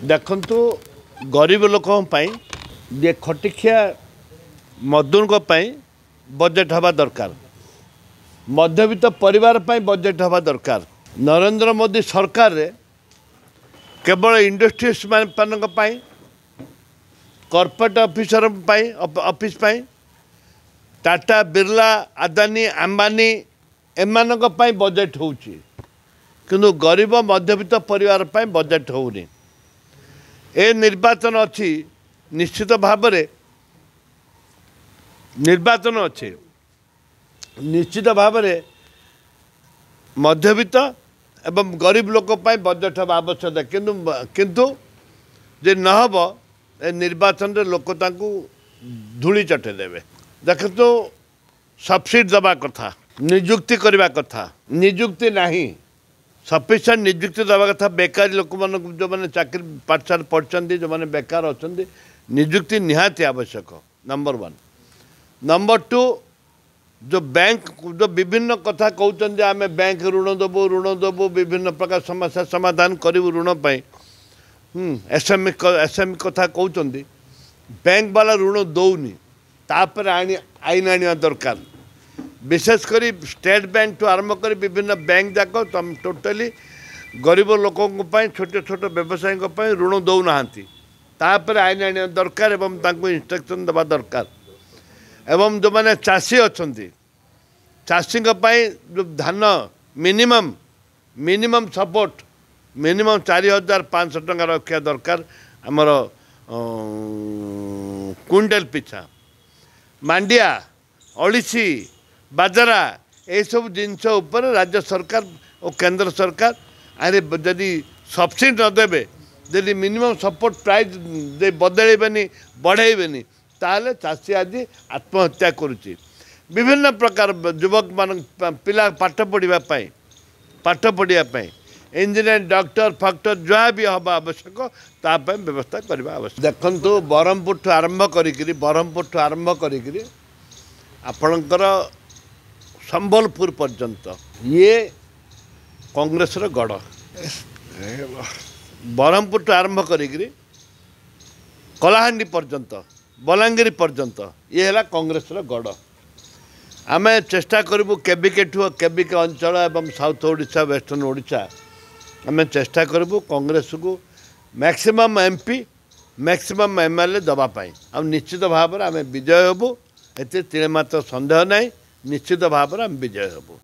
देखु गरीब लोक जे खटिखिया मजदूर बजेट हवा दरकार मध्यवित्त परिवार बजेट हवा दरकार। नरेंद्र मोदी सरकार रे केवल इंडस्ट्रीज मान corporate officer office Tata Birla Adani Ambani एमान बजेट होउची किंतु गरीब मध्यवित्त परिवार बजेट होउनी। ए निर्वाचन अच्छी निश्चित भाव निर्वाचन अच्छे निश्चित भाव मध्यवित्त एवं गरीब लोक बजेट हवा आवश्यक किंतु जे नहब ए निर्वाचन रे लोक धूली चटे देवे। देखो सब्सिडी दबा कथा नियुक्ति करने कथा नियुक्ति नहीं सफिशिएंट नियुक्ति दबा कथा बेकारी लोक मान जो मैंने चाकरी पाठशाला पढ़ते जो मैंने बेकार अच्छा नियुक्ति निहाती आवश्यक नंबर 1। नंबर 2 जो बैंक जो विभिन्न कथा कहते आम बैंक ऋण दबू विभिन्न प्रकार समस्या समाधान करूँ ऋण पाई एसएमई कथा कहते बैंक वाला ऋण दौनी तापर आईन आने दरकार विशेष करी स्टेट बैंक टू आरंभ कर विभिन्न बैंक जाक तुम टोटाली गरीब लोकों छोट छोट व्यवसायी ऋण दौना तापर आईन आने दरकार एवं इंस्ट्रक्शन देवा दरकार एवं जो मैंने चाषी अच्छा चाषी जो धान मिनिमम सपोर्ट मिनिमम 4500 टंका रखा दरकार आमर क्विंटाल पिछा मांडिया अड़ीसी बाजरा ये सब जिनस राज्य सरकार और केंद्र सरकार अरे जदि सब्सिडी नदेवे जदि मिनिमम सपोर्ट प्राइस बदलेबेनी बढ़ेबेनी ताले चाषी आज आत्महत्या करुच्ची। विभिन्न प्रकार युवक मान पिला पाठ पढ़ापी इंजीनियर डॉक्टर फैक्टर जहाँ भी हवा आवश्यक ताप व्यवस्था करने आवश्यक। देखु ब्रह्मपुर आरंभ करी आपणकर संबलपुर पर्यंत ये कांग्रेस गढ़ ब्रह्मपुर आरंभ करी कलाहांडी पर्यंत बलांगीर पर्यंत ये है कांग्रेस गढ़। आम चेष्टा करूँ केबिके केबिके अंचल एवं साउथ ओडिशा वेस्टर्न ओडिशा आम चेष्टा करूँ कांग्रेस को मैक्सिमम एमपी मैक्सिमम एमएलए दवापाई आ निश्चित भाव में आम विजय हबू एते तिले मात्र संदेह नहीं निश्चित भाव में आम विजय हबू।